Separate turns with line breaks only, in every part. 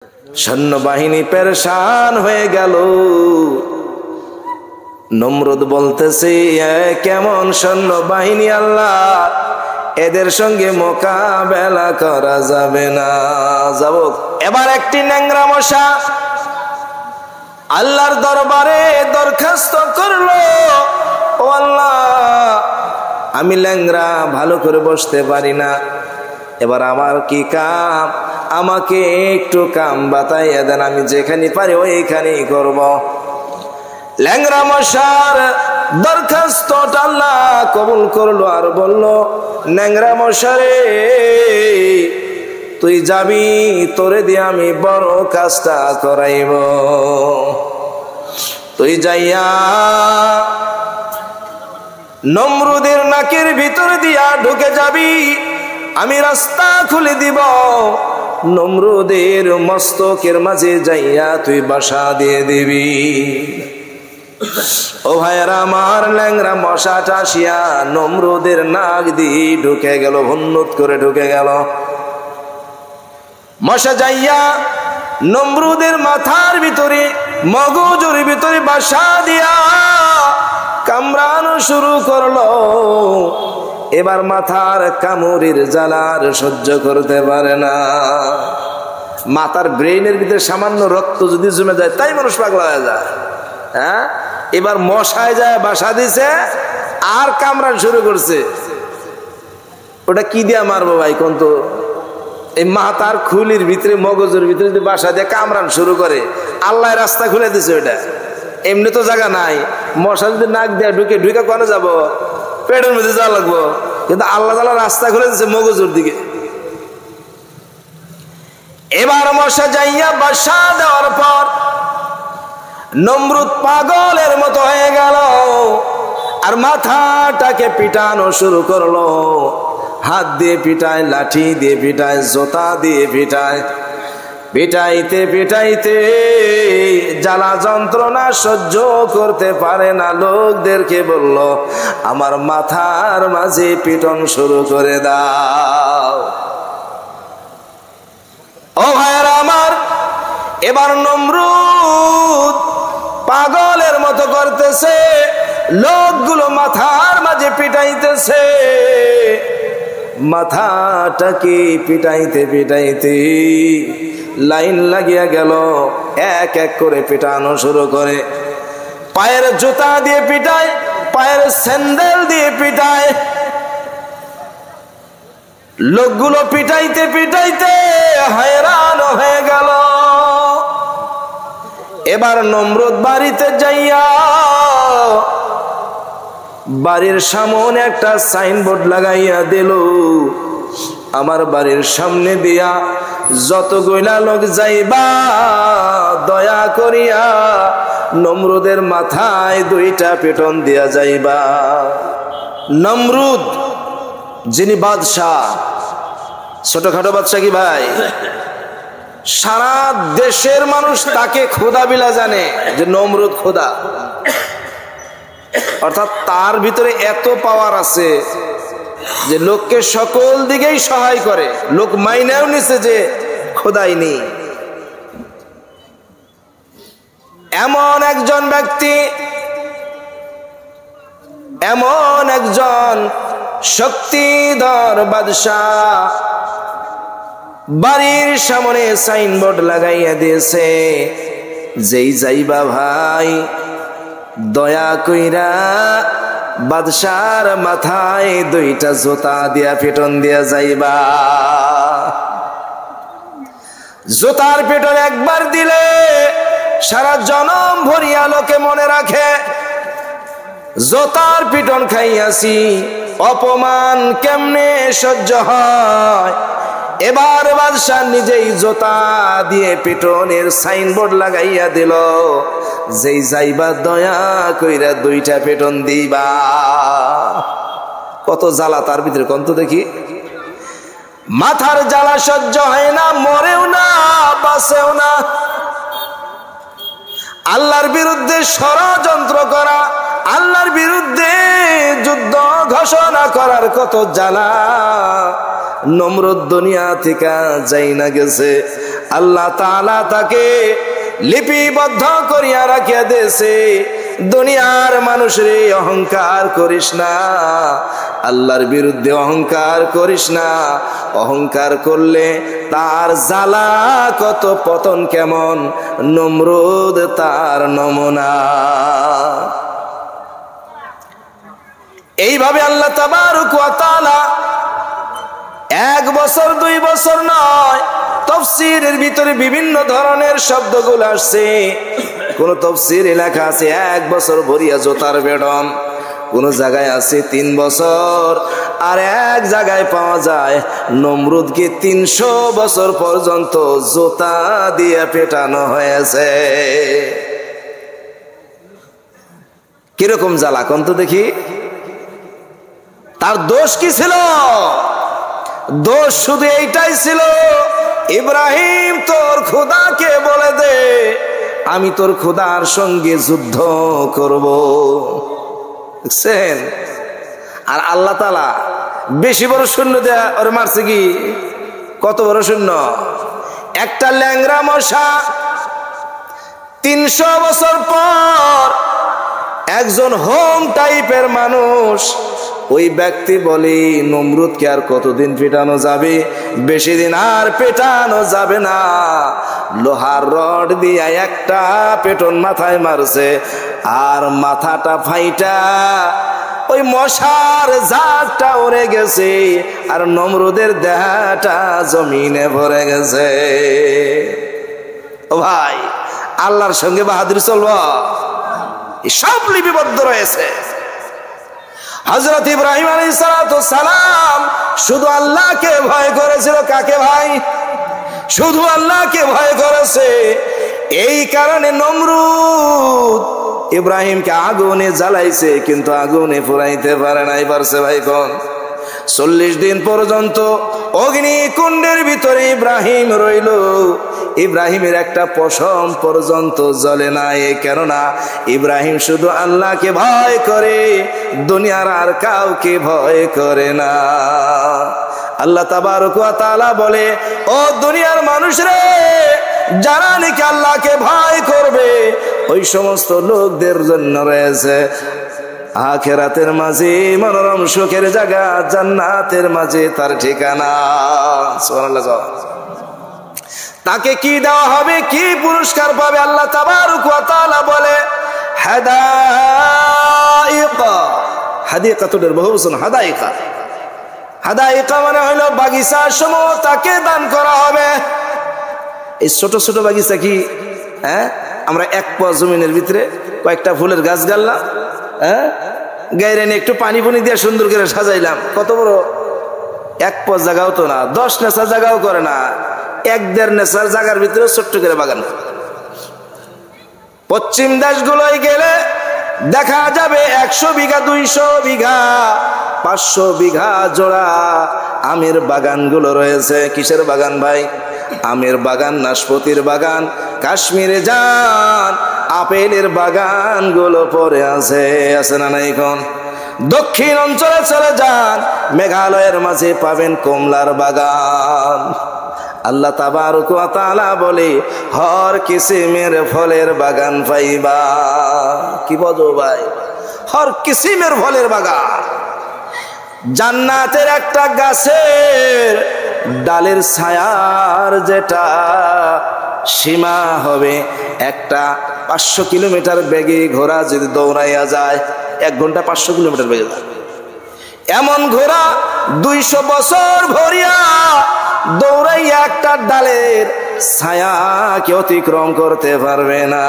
সৈন্যবাহিনী পেরেশান হয়ে গেল। নমরুদ বলতেছে, কেমন সৈন্যবাহিনী আল্লাহ, এদের সঙ্গে মোকাবেলা করা যাবে না। যাব এবার একটি ন্যাংরা মশা আল্লাহর দরবারে দরখাস্ত করলো, ও আল্লাহ, আমি ল্যাংরা, ভালো করে বসতে পারি না, এবার আমার কি কাম, আমাকে একটু কাম বাতাইয়া দেন, আমি যেখানে পারি ওইখানেই করব। ল্যাংরা মশার দরখাস্তটা আল্লাহ কবুল করলো আর বলল, ন্যাংরা মশারে, তুই যাবি, তোরে দিয়ে আমি বড় কাজটা করাইব। তুই যাইয়া নমরুদের নাকের ভিতর দিয়া ঢুকে যাবি, আমি রাস্তা খুলে দিব, নমরুদের মস্তকের মাঝে যাইয়া তুই বাসা দিয়ে দিবি। ও ভাইয়েরা আমার, ল্যাংরা মশাটা আসিয়া নমরুদের নাক দিয়ে ঢুকে গেল, হুন্নুত করে ঢুকে গেল। মশা যাইয়া নমরুদের মাথার ভিতরে, মগজের ভিতরে বাসা দিয়া কামড়ানো শুরু করলো। এবার মাথার কামড়ের জ্বালার সহ্য করতে পারে না। মাথার ব্রেইনের ভিতরে সামান্য রক্ত যদি জমে যায়, তাই মানুষ পাগলা হয়ে যায়। হ্যাঁ, এবার মশায় যায় বাসা দিছে আর কামড়ান শুরু করছে। ওটা কি দিয়া মারবো ভাই কোন তো? এই মাথার খুলির ভিতরে, মগজের ভিতরে যদি বাসা দিয়ে কামড়ান শুরু করে, আল্লাহ রাস্তা খুলে দিছে। ওটা এমনি তো জায়গা নাই, মশা যদি নাক দিয়ে ঢুকে কোনে যাব? পেটের মধ্যে যাওয়া লাগবো, কিন্তু আল্লাহ তাআলা রাস্তা খুলে দিচ্ছে মগজের দিকে। এবার মশা যাইয়া বাসা দেওয়ার পর নমরুদ পাগলের মতো হয়ে গেল আর মাথাটাকে পিটানো শুরু করলো। হাত দিয়ে পিটায়, লাঠি দিয়ে পিটায়, জোতা দিয়ে পিটায়, পিটাইতে পিটাইতে জ্বালা যন্ত্রণা সহ্য করতে পারে না। লোকদেরকে বলল, আমার মাথার মাঝে পিটন শুরু করে দাও। ও ভাইয়েরা আমার, এবার নমরুদ পাগলের মতো করতেছে, লোকগুলো মাথার মাঝে পিটাইতেছে। মাথাটাকে পিটাইতে পিটাইতে লাইন লাগিয়া গেল, এক এক করে পিটানো শুরু করে। পায়ের জুতা দিয়ে পিটায়, পায়ের স্যান্ডেল দিয়ে পিটায়। লোকগুলো পিটাইতে পিটাইতে হয়রান হয়ে গেল। এবার নমরুদ বাড়িতে যাইয়া বাড়ির সামনে একটা সাইনবোর্ড লাগাইয়া দিল, আমার বাড়ির সামনে দিয়া যত গইলা লোক যাইবা, দয়া করিয়া নমরুদের মাথায় 2টা পেটন দিয়া যাইবা। নমরুদ যিনি বাদশাহ, ছোটখাটো বাদশাহ কি ভাই? সারা দেশের মানুষ তাকে খোদা বিলা জানে যে নমরুদ খোদা। অর্থাৎ তার ভিতরে এত পাওয়ার আছে যে লোককে সকল দিকেই সহায় করে। লোক মাইনাও নিছে যে খোদাই নেই। এমন একজন ব্যক্তি, এমন একজন শক্তিধর বাদশাহ বাড়ির সামনে সাইনবোর্ড লাগাইয়া দিয়েছে, যেই যাইবা ভাই দয়া কইরা বাদশার মাথায় 2টা জুতা দিয়া পেটন দিয়া যাইবা। জুতার পেটন একবার দিলে সারা জনম ভরিয়া লোকে মনে রাখে, জুতার পিটন খাইয়াছি, অপমান কেমনে সহ্য হয়। এবার বাদশাহ নিজেই জুতা দিয়ে পিটনের সাইনবোর্ড লাগাইয়া দিল, যেই যাইবা দয়া কইরা 2টা পেটন দিবা। কত জ্বালা তার ভিতরে, কত দেখি। মাথার জ্বালা সহ্য হয় না, মরেও না, বাঁচেও না। আল্লাহর বিরুদ্ধে ষড়যন্ত্র করা, আল্লাহর বিরুদ্ধে যুদ্ধ ঘোষণা করার কত জ্বালা। নমরুদ দুনিয়া থেকে যাই না গেছে, আল্লাহ তাআলা তাকে লিপিবদ্ধ করিয়া রাখিয়া দিয়েছে, দুনিয়ার মানুষরে অহংকার করিস না, আল্লাহর বিরুদ্ধে অহংকার করিস না, অহংকার করলে তার জ্বালা কত পতন কেমন, নমরুদ তার নমুনা। এইভাবে আল্লাহ তাবারক ওয়া তাআলা 1 বছর 2 বছর নয়, তাফসীরের ভিতরে বিভিন্ন ধরনের শব্দগুলো আসছে। কোন তাফসীরে লেখা আছে 1 বছর ভরিয়া জোতার বেড়ন, কোন জায়গায় আছে 3 বছর, আর এক জায়গায় পাওয়া যায় নমরুদকে 300 বছর পর্যন্ত জোতা দিয়ে পেটানো হয়েছে। কিরকম জ্বালা কোন তো দেখি? তার দোষ কি ছিল? দোষ শুধু এইটাই ছিল, ইব্রাহিম তোর খোদাকে বলে দে আমি তোর খোদার সঙ্গে যুদ্ধ করব। দেখছেন? আর আল্লাহ তাআলা বেশি বড় শূন্য দেয়া ওরে মারছে কি? কত বড় শূন্য? একটা ল্যাংড়া মশা 300 বছর পর একজন হোম টাইপের মানুষ, ওই ব্যক্তি বলে নমরুদকে আর কতদিন পেটানো যাবে? বেশি দিন আর পেটানো যাবে না। লোহার রড দিয়ে একটা পেটন মাথায় মারছে, আর মাথাটা ফাইটা ওই মশার জাতটা উড়ে গেছে, আর নমরুদের দেহটা জমিনে ভরে গেছে। ও ভাই, আল্লাহর সঙ্গে বাহাদুরি চলবো? সব লিপিবদ্ধ রয়েছে। হযরত ইব্রাহিম আলাইহিস সালাম শুধু আল্লাহকে ভয় করেছিল। কাকে ভাই? শুধু আল্লাহকে ভয় করেছে। এই কারণে নমরুদ ইব্রাহিমকে আগুনে জ্বালাইছে, কিন্তু আগুনে পুরাইতে পারে নাই। পারছে ভাই কোন? 40 দিন পর্যন্ত অগ্নিকুণ্ডের ভিতরে ইব্রাহিম রইল, ইব্রাহিমের একটা পশম পর্যন্ত জ্বলে নাই। কেননা ইব্রাহিম শুধু আল্লাহকে ভয় করে, দুনিয়ার আর কাউকে ভয় করে না। আল্লাহ তাবারক ওয়া তাআলা বলে, ও দুনিয়ার মানুষ রে, যারা নাকি আল্লাহকে ভয় করবে ওই সমস্ত লোকদের জন্য রয়েছে আখিরাতের মাঝে মনোরম সুখের জায়গা, জান্নাতের মাঝে তার ঠিকানা। সুবহানাল্লাহ। তাকে কি দেওয়া হবে, কি পুরস্কার পাবে? আল্লাহ তাবারক ওয়া তাআলা বলে হাদাইকা। হাদিকাতুর বহুবচন হাদাইকা। হাদাইকা মানে হলো বাগিচা সমূহ তাকে দান করা হবে। এই ছোট ছোট বাগিচা কি, হ্যাঁ, আমরা 1 পোয়া জমিনের ভিতরে কয়েকটা ফুলের গাছ গাড়লাম, হ্যাঁ, গাইরে নিয়ে একটু পানি পুনি দিয়ে সুন্দর করে সাজাইলাম। কত বড় 1 পোয়া জায়গাও তো না, 10 নেশা জায়গাও করে না, 1-1.5 নেশার জায়গার ভিতরে ছোট্ট করে বাগান। পশ্চিম দেশগুলোয় গেলে দেখা যাবে 100 বিঘা, 200 বিঘা, 500 বিঘা জোড়া আমের বাগানগুলো রয়েছে। কিসের বাগান ভাই? আমের বাগান, নাশপাতির বাগান। কাশ্মীরে যান, আপেলের বাগানগুলো পড়ে আছে না নাই? এখন দক্ষিণ অঞ্চলে চলে যান, মেঘালয়ের মাঝে পাবেন কমলার বাগান। আল্লাহ তাবারক ওয়া তাআলা বলে হর কিসিমের ফলের বাগান পাইবা। কি বলো ভাই? হর কিসিমের ফলের বাগান। জান্নাতের একটা গাছের ডালের ছায়ার যেটা সীমা হবে, একটা 500 কিলোমিটার বেগে ঘোড়া যদি দৌড়াইয়া যায়, 1 ঘন্টা 500 কিলোমিটার বেগে যায়। এমন ঘোড়া 200 বছর ভরিয়া দৌড়াইয়া একটা ডালের ছায়াকে অতিক্রম করতে পারবে না।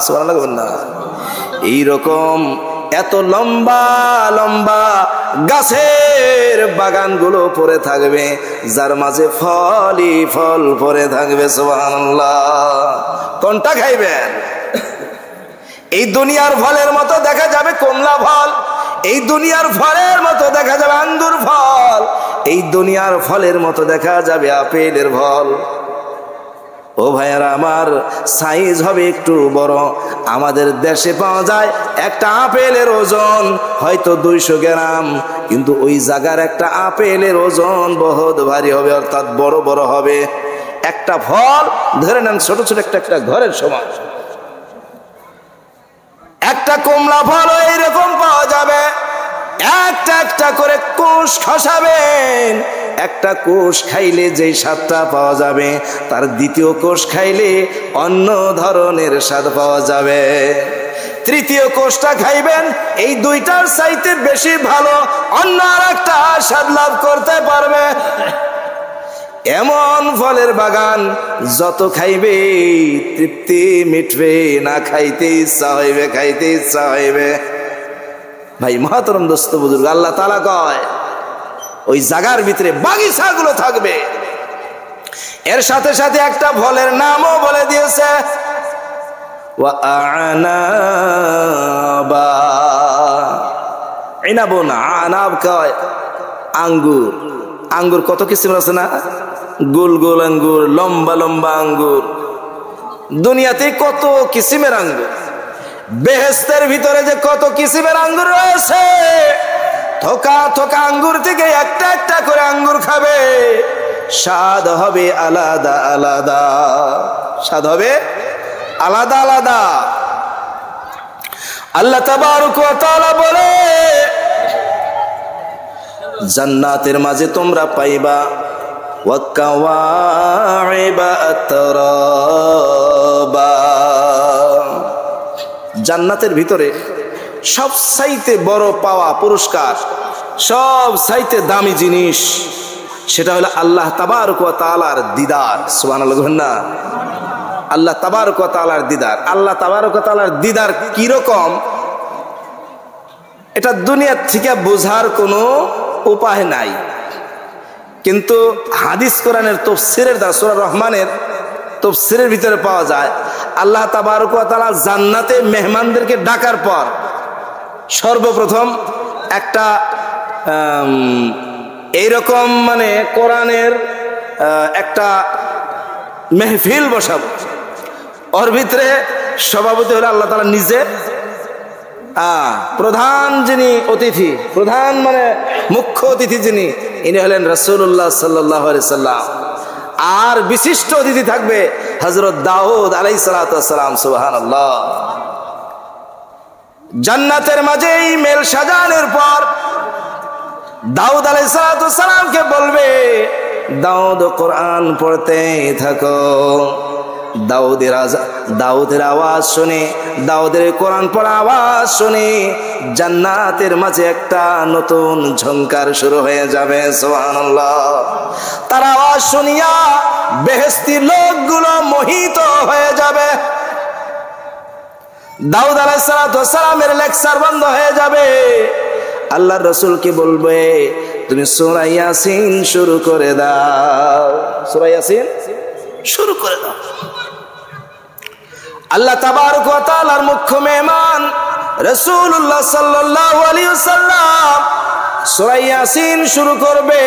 সুবহানাল্লাহ না? এইরকম এত লম্বা লম্বা গাছের বাগানগুলো পড়ে থাকবে, যার মাঝে ফলই ফল পড়ে থাকবে। সুবহানাল্লাহ। কোনটা খাইবেন? এই দুনিয়ার ফলের মতো দেখা যাবে কমলা ফল, এই দুনিয়ার ফলের মতো দেখা যাবে আঙ্গুর ফল, এই দুনিয়ার ফলের মতো দেখা যাবে আপেলের ফল। ও ভাইয়ারা আমার, সাইজ হবে একটু বড়। আমাদের দেশে পাওয়া যায় একটা আপেলের ওজন হয়তো 200 গ্রাম, কিন্তু ওই জায়গার একটা আপেলের ওজন বহুত ভারী হবে, অর্থাৎ বড় বড় হবে। একটা ফল ধরে নেন ছোট ছোট একটা ঘরের সমান। একটা কমলা ফল এইরকম পাওয়া যাবে, একটা করে কোষ খসাবেন, একটা কোষ খাইলে যেই স্বাদটা পাওয়া যাবে তার দ্বিতীয় কোষ খাইলে অন্য ধরনের স্বাদ পাওয়া যাবে। তৃতীয় কোষটা খাইবেন, এই দুইটার চাইতে বেশি ভালো অন্য আর একটা স্বাদ লাভ করতে পারবে। এমন ফলের বাগান যত খাইবে তৃপ্তি মিটবে না, খাইতে ইচ্ছা হইবে, খাইতে ইচ্ছা হইবে। ভাই মহাতরম দোস্ত বুজুর্গ, আল্লাহ তাআলা কয় ওই জায়গার ভিতরে বাগিচাগুলো থাকবে। এর সাথে সাথে একটা ফলের নামও বলে দিয়েছে, ওয়া আনাবা। ইনাবুন, আনাব কয় আঙ্গুর। আঙ্গুর কত কিসিম আছে না, গোল গোল আঙ্গুর, লম্বা লম্বা আঙ্গুর, দুনিয়াতে কত কিসিমের আঙ্গুর। বেহেশতের ভিতরে যে কত কিসিমের আঙ্গুর রয়েছে, থোকা থোকা আঙ্গুর থেকে একটা করে আঙ্গুর খাবে, স্বাদ হবে আলাদা আলাদা, স্বাদ হবে আলাদা আলাদা। আল্লাহ তাবারক ওয়া তাআলা বলে জান্নাতের মাঝে তোমরা পাইবা ওয়া কাওয়াইবা আতরাবা। জান্নাতের ভিতরে সবচাইতে বড় পাওয়া পুরস্কার, সবচাইতে দামি জিনিস, সেটা হলো আল্লাহ তাবারক ওয়া তাআলার দিদার। সুবহানাল্লাহ না, আল্লাহ তাবারক ওয়া তাআলার দিদার। আল্লাহ তাবারক ওয়া তাআলার দিদার কি রকম, এটা দুনিয়া থেকে বোঝার কোনো উপায় নাই, কিন্তু হাদিস কোরআনের তাফসীরের দ্বারা সূরা রহমানের তাফসীরের ভিতরে পাওয়া যায়। আল্লাহ তাবারক ওয়া তাআলা জান্নাতে মেহমানদেরকে ডাকার পর সর্বপ্রথম একটা এইরকম মানে কোরআনের একটা মেহফিল বসাবো, ওর ভিতরে সভাপতি হলো আল্লাহ তাআলা নিজে, প্রধান যিনি অতিথি, প্রধান মানে মুখ্য অতিথি যিনি, ইনি হলেন রাসূলুল্লাহ সাল্লাল্লাহু আলাইহি সাল্লাম। আর বিশিষ্ট অতিথি থাকবে হযরত দাউদ আলাইহিস সালাতু ওয়াস সালাম। সুবহানাল্লাহ। জান্নাতের মাঝে এই মেল সাজানোর পর দাউদ আলাইহিস সালাতু ওয়াস সালামকে বলবে, দাউদ কোরআন পড়তে থাকো। দাউদের আওয়াজ শুনে, দাউদের কোরআন পড়া আওয়াজ শুনে জান্নাতের মাঝে একটা নতুন ঝংকার শুরু হয়ে যাবে। সুবহানাল্লাহ। তার আওয়াজ শুনিয়া বেহেশতি লোকগুলো মোহিত হয়ে যাবে। দাউদ আলাইহিস সালামের লেকচার বন্ধ হয়ে যাবে। আল্লাহর রাসূলকে বলবে, তুমি সূরা ইয়াসিন শুরু করে দাও, সূরা ইয়াসিন শুরু করে দাও। আল্লাহ তাবারক ওয়া তাআলার মুখ্য মেহমান রাসূলুল্লাহ সাল্লাল্লাহু আলাইহি ওয়াসাল্লাম সূরা ইয়াসিন শুরু করবে।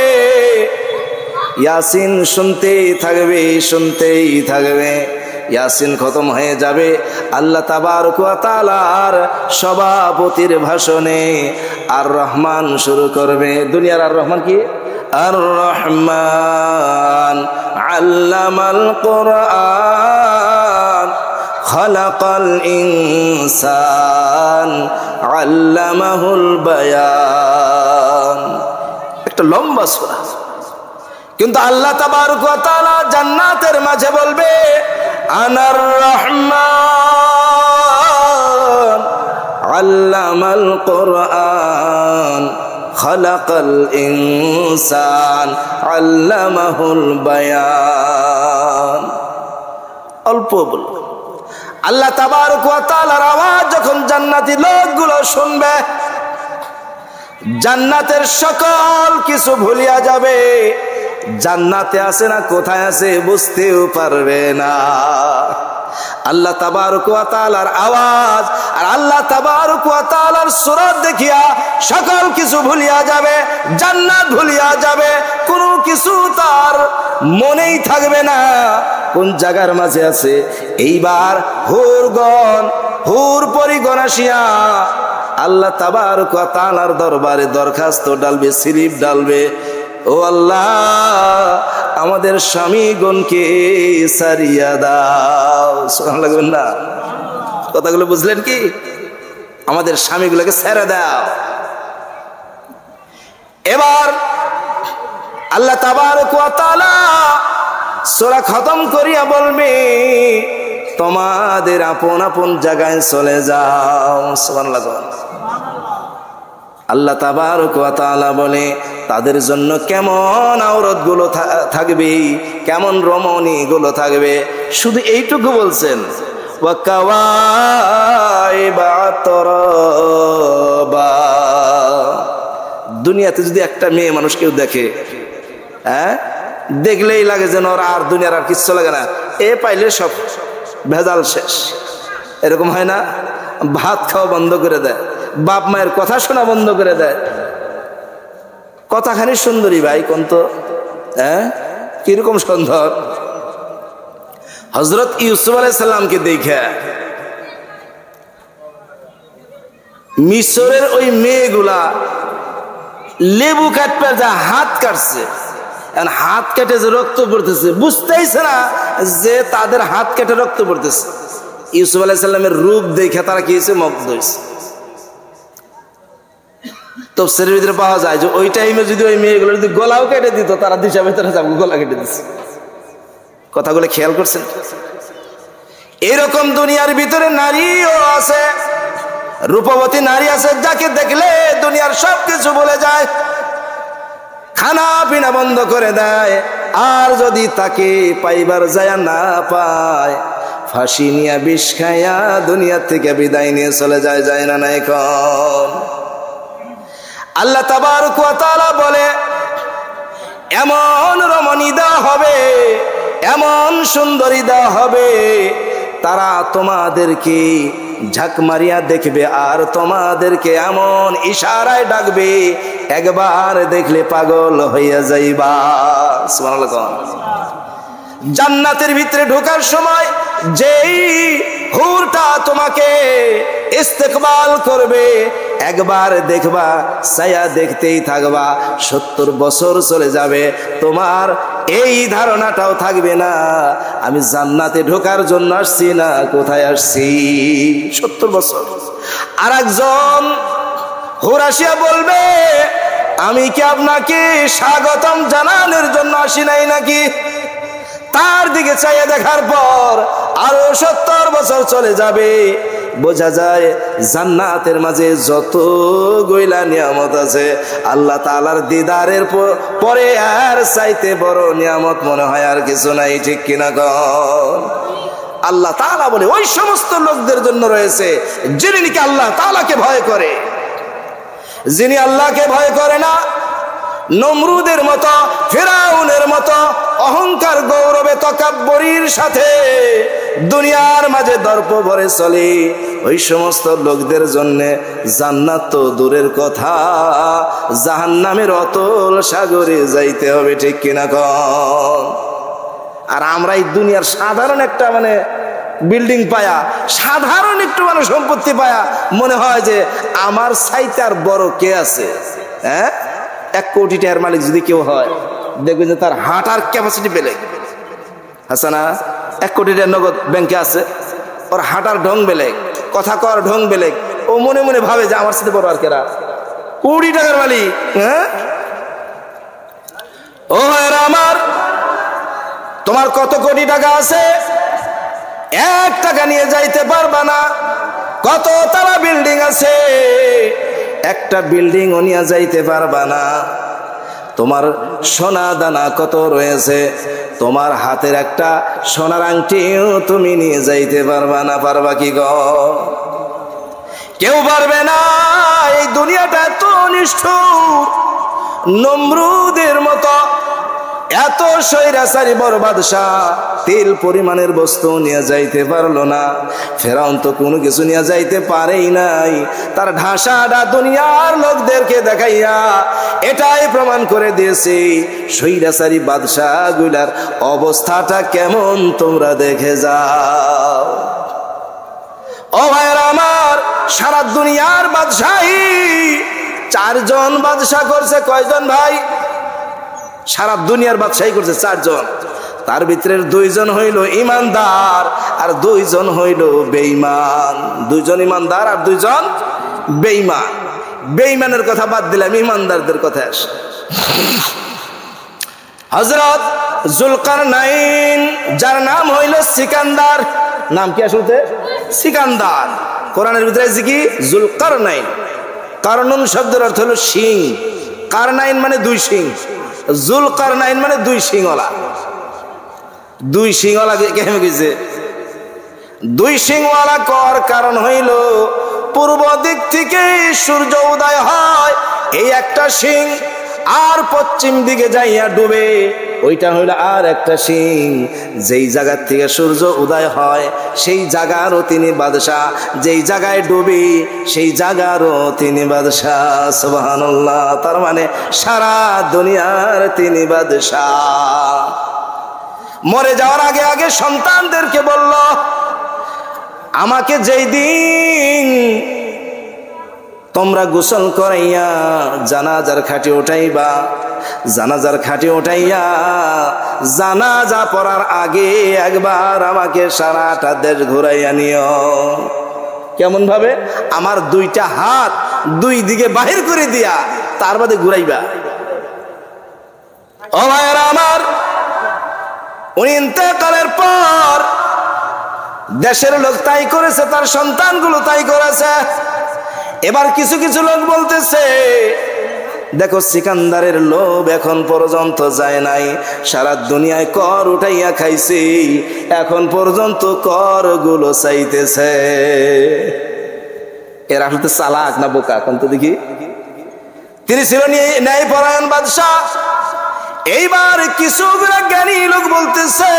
ইয়াসিন শুনতেই থাকবে, শুনতেই থাকবে। ইয়াসিন খতম হয়ে যাবে। আল্লাহ তাবারক ওয়া তাআলার সভাপতির ভাষণে আর রহমান শুরু করবে। দুনিয়ার আর রহমান কি? আর রহমান আল্লামাল কুরআন খালাকাল ইনসান আল্লামাহুল বায়ান। একটা লম্বা সূরা, কিন্তু আল্লাহ তাবারক ওয়া তাআলা জান্নাতের মাঝে বলবে, আনার রহমান আল্লামাল কুরআন খালাকাল ইনসান আল্লামাহুল বায়ান। অল্প বলবো। আল্লাহ তাবারক ওয়া তাআলার আওয়াজ যখন জান্নাতি লোকগুলো শুনবে, জান্নাতের সকল কিছু ভুলিয়া যাবে। জান্নাতে আছে না কোথায় আছে বুঝতেও পারবে না। আল্লাহ তাবারক ওয়া তাআলার আওয়াজ আর আল্লাহ তাবারক ওয়া তাআলার সূরত দেখিয়া সকল কিছু ভুলিয়া যাবে, জান্নাত ভুলিয়া যাবে, কোনো কিছু তার মনেই থাকবে না কোন জায়গার মাঝে আছে। এইবার হুর পরিগণ আসিয়া আল্লাহ তাবারক ওয়া তাআলার দরবারে দরখাস্ত ডালবে, স্লিপ ডালবে। ও আল্লাহ, আমাদের স্বামীগণকে সারিয়া দাও। সুবহানাল্লাহ লাগবেন না? কথাগুলো বুঝলেন কি? আমাদের স্বামীগুলোকে ছেড়ে দাও। এবার আল্লাহ তাবারক ওয়া তাআলা সূরা খতম করিয়া বলবে তোমাদের আপন আপন জায়গায় চলে যাও। সুবহানাল্লাহ। আল্লাহ তাবারক ওয়া তাআলা বলে তাদের জন্য কেমন আওরত গুলো থাকবে, কেমন রমণী গুলো থাকবে, শুধু এইটুকু বলছেন ওয়া কাওয়াইবা আতরাবা। দুনিয়াতে যদি একটা মেয়ে মানুষ কেউ দেখে, হ্যাঁ, দেখলেই লাগে যেন ওর আর দুনিয়ার আর কিচ্ছু লাগে না, এ পাইলে সব ভেজাল শেষ। এরকম হয় না? ভাত খাওয়া বন্ধ করে দেয়, বাপ মায়ের কথা শোনা বন্ধ করে দেয়। কথাখানি সুন্দরী ভাই কোন তো, হ্যাঁ, কিরকম সুন্দর। হযরত ইউসুফ আলাইহিস সালামকে দেখে মিশরের ওই মেয়েগুলা লেবু কাটতে যা হাত কাটছে, হাত কেটে যে রক্ত পড়তেছে, বুঝতেইছে না যে তাদের হাত কেটে রক্ত পড়তেছে। ইউসুফ আলাইহিস সালামের রূপ দেখে তারা কি হয়েছে? মুগ্ধ হয়েছে। তাফসীরের ভিতরে পাওয়া যায় যে ওই টাইমে যদি ওই মেয়েগুলো যদি গলাও কেটে দিত, তারা দিশা ভিতরে গলা কেটে দিচ্ছে। কথাগুলো খেয়াল করছেন? এরকম দুনিয়ার ভিতরে নারীও আছে, রূপবতী নারী আছে, যাকে দেখলে দুনিয়ার সবকিছু বলে যায়, খানা পিনা বন্ধ করে দেয়। আর যদি তাকে পাইবার যায় না পায়, ফাঁসি নিয়ে বিষ খাইয়া দুনিয়া থেকে বিদায় নিয়ে চলে যায়। যায় না? না? এখন আল্লাহ তাবারক ওয়া তাআলা বলে এমন রমণী দেওয়া হবে, এমন সুন্দরী দেওয়া হবে, তারা তোমাদেরকে ঝাঁক মারিয়া দেখবে আর তোমাদেরকে এমন ইশারায় ডাকবে, একবার দেখলে পাগল হইয়া যাইবা। সুবহানাল্লাহ। জান্নাতের ভিতরে ঢোকার সময় যেই হুরটা তোমাকে ইস্তেকবাল করবে, একবার দেখবা, ছায়া দেখতেই থাকবা, 70 বছর চলে যাবে, তোমার এই ধারণাটাও থাকবে না আমি জান্নাতে ঢোকার জন্য আসছি না কোথায় আসছি। 70 বছর। আর একজন হুর আসিয়া বলবে আমি কি আপনাকে স্বাগতম জানানোর জন্য আসি নাই নাকি? তার দিকে চাইয়া দেখার পর আরো 70 বছর চলে যাবে। বোঝা যায় জান্নাতের মাঝে যত গইলা নিয়ামত আছে, আল্লাহ তাআলার দিদারের পরে আর চাইতে বড় নিয়ামত মনে হয় আর কিছু নাই। ঠিক কিনা কন? আল্লাহ তাআলা বলে ওই সমস্ত লোকদের জন্য রয়েছে যিনি নাকি আল্লাহ তাআলাকে ভয় করে। যিনি আল্লাহকে ভয় করে না, নমরুদের মতো, ফিরাউনের মতো অহংকার গৌরবে তাকাব্বুরির সাথে দুনিয়ার মাঝে দর্প ভরে চলে, ওই সমস্ত লোকদের জন্য জান্নাত তো দূরের কথা, জাহান্নামের অতল সাগরে যাইতে হবে। ঠিক কিনা কন? আর আমরা এই দুনিয়ার সাধারণ একটা বিল্ডিং পায়া, সাধারণ একটু সম্পত্তি পায়া মনে হয় যে আমার চাইতে আর বড় কে আছে। হ্যাঁ, 1 কোটি টাকার মালিক যদি কেউ হয়, দেখবেন যে তার হাঁটার ক্যাপাসিটি বেলেগ আছে না? 1 কোটি টাকার নগদ ব্যাংকে আছে, ওর হাঁটার ঢং বেলেগ, কথা কর ঢং বেলেগ। ও মনে মনে ভাবে যে আমার সাথে বড় আর কেরা, কোটি টাকার মালিক। হ্যাঁ, ও এরা আমার, তোমার কত কোটি টাকা আছে, 1 টাকা নিয়ে যাইতে পারবা না। কত তারা বিল্ডিং আছে, একটা বিল্ডিং ও নিয়ে যাইতে পারবা না। তোমার সোনা দানা কত রয়েছে, তোমার হাতের একটা সোনার আংটিও তুমি নিয়ে যাইতে পারবা না। পারবা কি গো? কেউ পারবে না। এই দুনিয়াটা এত নিষ্ঠুর, নমরুদের মতো এত স্বৈরাচারী বড় বাদশাহ তেল পরিমাণের বস্তু নিয়ে যাইতে পারলো না। ফেরাউন তো কোনো কিছু নিয়ে যাইতে পারেই নাই। তার ঢাসাটা দুনিয়ার লোকদেরকে দেখাইয়া এটাই প্রমাণ করে দিয়েছে স্বৈরাচারী বাদশাহ গুলার অবস্থাটা কেমন তোমরা দেখে যাও। ও ভাইরা আমার, সারা দুনিয়ার বাদশাহী 4 জন বাদশাহ করছে। কয়জন ভাই? সারা দুনিয়ার বাদশাহী করছে 4 জন, তার ভিতরে 2 জন হইল ইমানদার আর 2 জন হইল বেঈমান। 2 জন ইমানদার আর 2 জন বেঈমান। বেঈমানের কথা বাদ দিলাম, ইমানদারদের কথা আসে। হযরত জুলকারনাইন, যার নাম হইল সিকান্দার, নাম কি আসলে? সিকান্দার। কোরআনের ভিতরে আছে কি? জুলকারনাইন। কারনুন শব্দের অর্থ হলো সিং, কারনাইন মানে 2 সিং, জুলকারনাইন মানে 2 সিংওয়ালা। 2 সিংওয়ালা কেমন গেছে? 2 সিংওয়ালা কর কারণ হইল পূর্ব দিক থেকে সূর্য উদয় হয়, এই একটা সিং, আর পশ্চিম দিকে যাইয়া ডুবে, ওইটা হইল আর একটা সিং। যেই জায়গার থেকে সূর্য উদয় হয় সেই জায়গারও তিনি বাদশাহ, যেই জায়গায় ডুবে সেই জায়গারও তিনি বাদশাহ। সুবহানাল্লাহ। তার মানে সারা দুনিয়ার তিনি বাদশাহ। মরে যাওয়ার আগে আগে সন্তানদেরকে বলল, আমাকে যেই দিন তোমরা গোসল করাইয়া জানাজার খাটে উঠাইবা, জানাজার খাটে উঠাইয়া জানাজা পড়ার আগে একবার আমাকে সারাটা দেশ ঘুরাইয়া নিও। কেমন ভাবে? আমার 2টা হাত 2 দিকে বাহির করে দিয়া তার বাদে ঘুরাইবা। ও ভাইরা আমার, উনি ইন্তেকালের পর দেশের লোক তাই করেছে, তার সন্তানগুলো তাই করেছে। এবার কিছু কিছু লোক বলতেছে, দেখো সিকান্দারের লোভ এখন পর্যন্ত যায় নাই, সারা দুনিয়ায় কর উঠাইয়া খাইছি, এখন পর্যন্ত কর গুলো চাইতেছে। এরা আসলে চালাক না বোকা? এখন তো দেখি তিনি ছিল ন্যায়পরায়ণ বাদশাহ। এইবার কিছু জ্ঞানী লোক বলতেছে,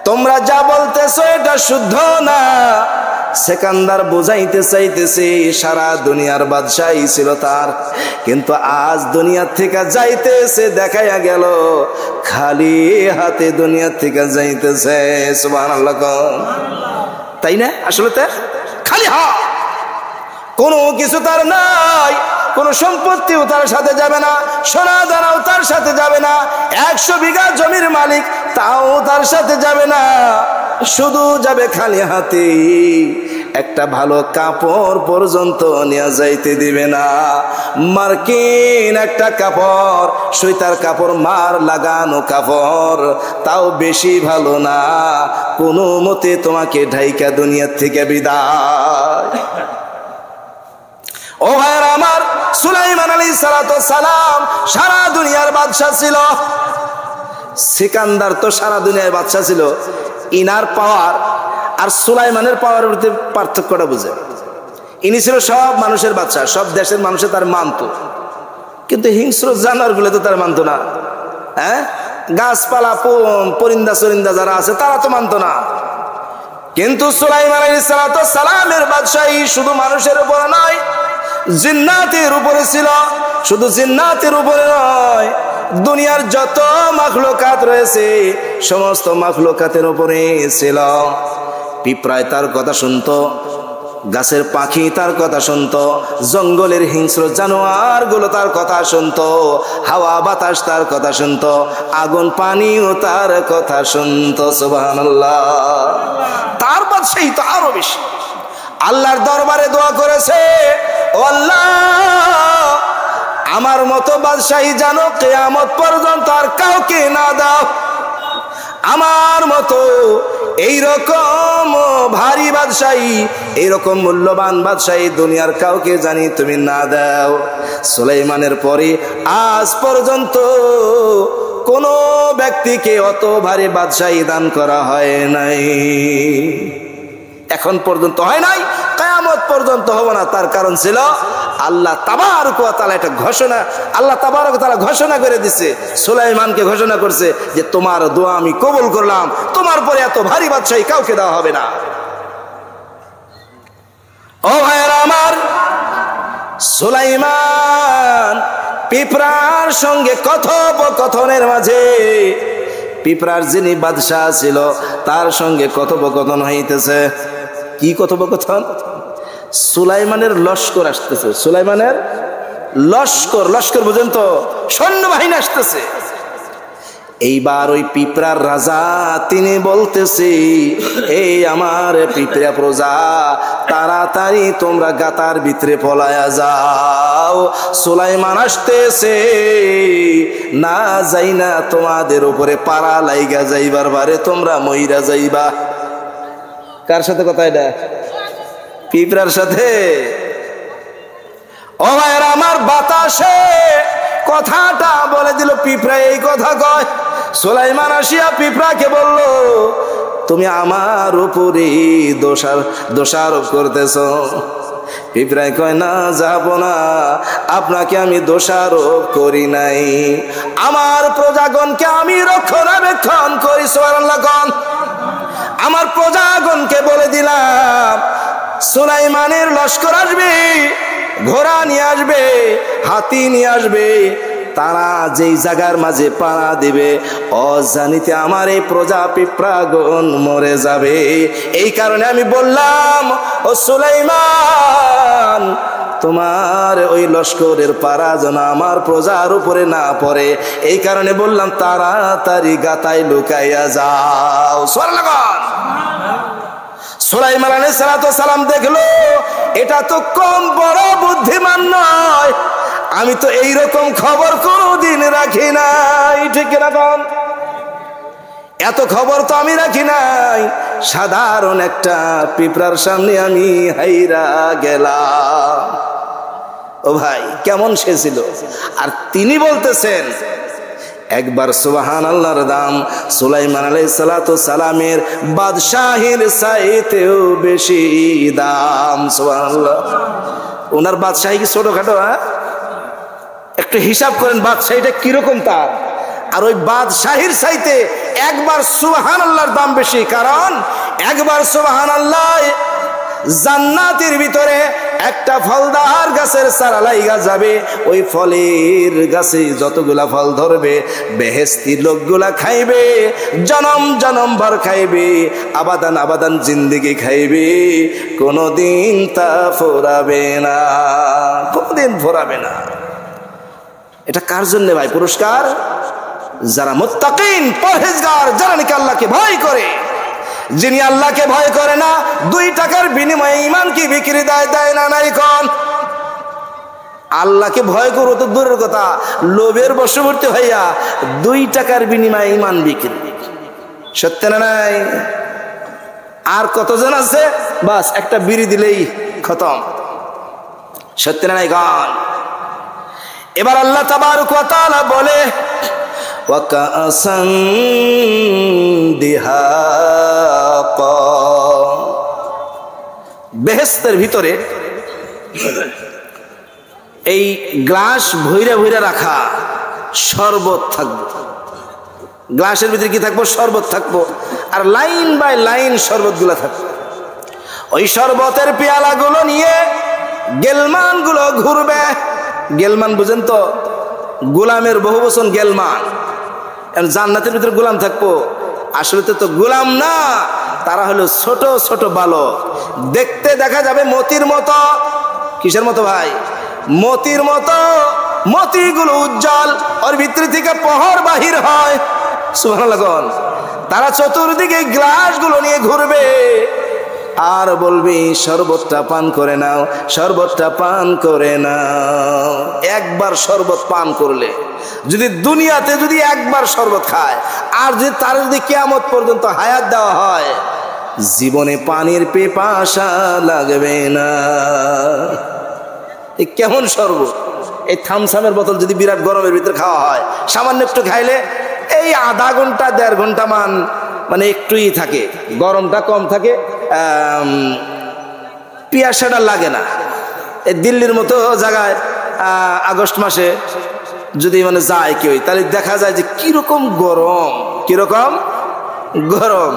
তোমরা যা বলতেছো এটা শুদ্ধ না। সিকান্দার বুঝাইতে চাইতেছে সারা দুনিয়ার বাদশাহী ছিল তার, কিন্তু আজ দুনিয়ার থেকে যাইতেছে, দেখাইয়া গেল খালি হাতে দুনিয়ার থেকে যাইতেছে। সুবহানাল্লাহ। তাই না? আসলে তো খালি হাত, কোনো কিছু তার নাই, কোন সম্পত্তিও তার সাথে যাবে না, সোনা দানাও তার সাথে যাবে না, 100 বিঘা জমির মালিক তাও তার সাথে যাবে না, শুধু যাবে খালি হাতে। একটা ভালো কাপড় পর্যন্ত নিয়ে যাইতে দিবে না। মার্কিন একটা কাপড়, সুইতার কাপড়, মার লাগানো কাপড়, তাও বেশি ভালো না, কোনো মতে তোমাকে ঢাইকা দুনিয়ার থেকে বিদায়। ও ভাইরা আমার, সুলাইমান আলাইহিস সালাতু ওয়াস সালাম সারা দুনিয়ার বাদশা ছিল। সিকান্দার তো সারা দুনিয়ার বাদশা ছিল। ইনার পাওয়ার আর সুলাইমানের পাওয়ারের মধ্যে পার্থক্যটা বুঝে। ইনি ছিল সব মানুষের বাদশা, সব দেশের মানুষে তার মানত, কিন্তু হিংস্র জানোয়ারগুলো তো তার মানত না। হ্যাঁ, গাছপালা পরিন্দা চরিন্দা যারা আছে তারা তো মানত না। কিন্তু সুলাইমান আলাইহিস সালাতু ওয়াস সালামের বাদশাহী শুধু মানুষের উপর নয়, জিন্নাতের উপরে ছিল। শুধু জিন্নাতের উপরে নয়, দুনিয়ার যত মাখলুকাত রয়েছে সমস্ত মাখলুকাতের উপরে ছিল। পিঁপড়ায় তার কথা শুনতো, গাছের পাখি তার কথা শুনতো, জঙ্গলের হিংস্র জানোয়ার গুলো তার কথা শুনতো, হাওয়া বাতাস তার কথা শুনতো, আগুন পানিও তার কথা শুনতো। সুবহানাল্লাহ। তার বাদশাহী তো আরো বেশি। আল্লাহর দরবারে দোয়া করেছে, ও আল্লাহ, আমার মতো বাদশাহী জানো কিয়ামত পর্যন্ত আর কাউকে না দাও, আমার মতো এইরকম ভারী বাদশাহী, এইরকম মূল্যবান বাদশাহী দুনিয়ার কাউকে জানি তুমি না দাও। সুলাইমানের পরে আজ পর্যন্ত কোন ব্যক্তিকে অত ভারী বাদশাহী দান করা হয় নাই, এখন পর্যন্ত হয় নাই, কিয়ামত পর্যন্ত হবে না। তার কারণ ছিল আল্লাহ তাবারক ওয়া তাআলা একটা ঘোষণা, আল্লাহ তাবারক ওয়া তাআলা ঘোষণা করে দিয়েছে, সুলাইমানকে ঘোষণা করছে যে তোমার দোয়া আমি কবুল করলাম, তোমার পরে এত ভারী বাদশাহী কাউকে দেওয়া হবে না। ও ভাইরা আমার, সুলাইমান পিঁপড়ার সঙ্গে কথোপকথনের মাঝে, পিঁপড়ার যিনি বাদশাহ ছিল তার সঙ্গে কথোপকথন হইতেছে। কি কথোপকথন? সুলাইমানের লস্কর আসতেছে, সুলাইমানের লস্কর, লস্কর বুঝেন তো, সৈন্যবাহিনী আসতেছে। এইবার ওই পিঁপড়ার রাজা তিনি বলতেছে, এই আমার পিঁপড়া প্রজা, তাড়াতাড়ি তোমরা গাতার ভিতরে পলায়া যাও, সুলাইমান আসতেছে, না যাই না তোমাদের উপরে পাড়া লাইগা যাইবার বারে তোমরা মইরা যাইবা। কার সাথে কথা এটা? পিঁপড়ার সাথে। ও ভাইরা আমার, বাতাসে কথাটা বলে দিল, পিঁপড়া এই কথা কয়। সুলাইমান আসিয়া পিঁপড়াকে বলল, তুমি আমার উপরে দোষারোপ করতেছ। পিঁপড়ায় কয়, না যাব না, আপনাকে আমি দোষারোপ করি নাই, আমার প্রজাগণকে আমি রক্ষণাবেক্ষণ করি। সুবহানাল্লাহ। আমার প্রজাগণকে বলে দিলাম সুলাইমানের লস্কর আসবে, ঘোড়া নিয়ে আসবে, হাতি নিয়ে আসবে, তারা যেই জায়গার মাঝে পাড়া দিবে অজানিতে আমার এই প্রজা পিঁপড়াগণ মরে যাবে। এই কারণে আমি বললাম, ও সুলাইমান, তোমার ওই লস্করের পাড়া যেন আমার প্রজার উপরে না পড়ে, এই কারণে বললাম তাড়াতাড়ি গাতায় লুকাইয়া যাও। সুলাইমান আলাইহিস সালাম দেখলো এটা তো কম বড় বুদ্ধিমান নয়, আমি তো এইরকম খবর কোনদিন রাখি নাই, ঠিক না? এত খবর তো আমি রাখি নাই, সাধারণ একটা পিঁপড়ার সামনে আমি হাইরা গেলাম। ও ভাই, কেমন সে ছিল! আর তিনি বলতেছেন একবার সুবহানাল্লাহর দাম সুলাইমান আলাইহিস সালামের বাদশাহীর চাইতেও বেশি দাম। সুবহানাল্লাহ। ওনার বাদশাহী কি ছোটখাটো? একটু হিসাব করেন বাদশাহীটা কিরকম তার, আর ওই বাদশাহীর চাইতে একবার সুবহানাল্লাহর দাম বেশি। কারণ একবার সুবহানাল্লাহ জান্নাতের ভিতরে একটা ফলদার গাছের চারা লাইগা যাবে, ওই ফলের গাছে যতগুলা ফল ধরবে বেহেশতি লোকগুলা খাইবে, জনম জনম ভর খাইবে, আবাদান আবাদান জিন্দেগি খাইবে, কোনদিন তা ফোরাবে না, কোনদিন ফোরাবে না। এটা কার জন্য ভাই পুরস্কার? যারা মুত্তাকিন, পরহেজগার, যারা নাকি আল্লাহকে ভয় করে। যিনি আল্লাহকে ভয় করে না, 2 টাকার বিনিময়ে ঈমান কি বিক্রি দেয় না? নাই। কোন আল্লাহকে ভয় করো তো দূরের কথা, লোভের বশবর্তী হইয়া 2 টাকার বিনিময়ে ঈমান বিক্রি, সত্য না নাই? আর কতজন আছে বাস একটা বিড়ি দিলেই খতম, সত্য না নাই? কোন এবার আল্লাহ তাবারক ওয়া তাআলা বলে, ওয়াকাসান দিহাকা, বেহেশতের ভিতরে এই গ্লাস ভইরা ভইরা রাখা শরবত থাকবে। গ্লাসের ভিতরে কি থাকবো? শরবত থাকবো, আর লাইন বাই লাইন শরবতগুলো থাকবে। ওই শরবতের পেয়ালাগুলো নিয়ে গেলমানগুলো ঘুরবে। গেলমান বুঝেন তো? গোলামের বহু বচন গেলমান। জান্নাতের ভিতরে গোলাম থাকবো, আসলে তো গোলাম না, তারা হলো ছোট ছোট বালক, দেখতে দেখা যাবে মতির মতো। কিসের মতো ভাই? মতির মতো। মতিগুলো উজ্জ্বল, ওর ভিতর থেকে প্রহর বাহির হয়। সুবহানাল্লাহ। তারা চতুর্দিকে গ্লাসগুলো নিয়ে ঘুরবে আর বলবি শরবতটা পান করে নাও, শরবতটা পান করে নাও। একবার শরবত পান করলে যদি দুনিয়াতে যদি একবার শরবত খায়, আর যদি তার যদি কিয়ামত পর্যন্ত হায়াত দেওয়া হয়, জীবনে পানির পিপাসা লাগবে না। এই কেমন শরবত! এই থামসামের বোতল যদি বিরাট গরমের ভিতরে খাওয়া হয়, সামান্য একটু খাইলে এই আধা ঘন্টা 1.5 ঘন্টা মানে একটুই থাকে, গরমটা কম থাকে, পিয়াসাটা লাগে না। এই দিল্লির মতো জায়গায় আগস্ট মাসে যদি মানে যায় কেউ, তাহলে দেখা যায় যে কিরকম গরম, কিরকম গরম।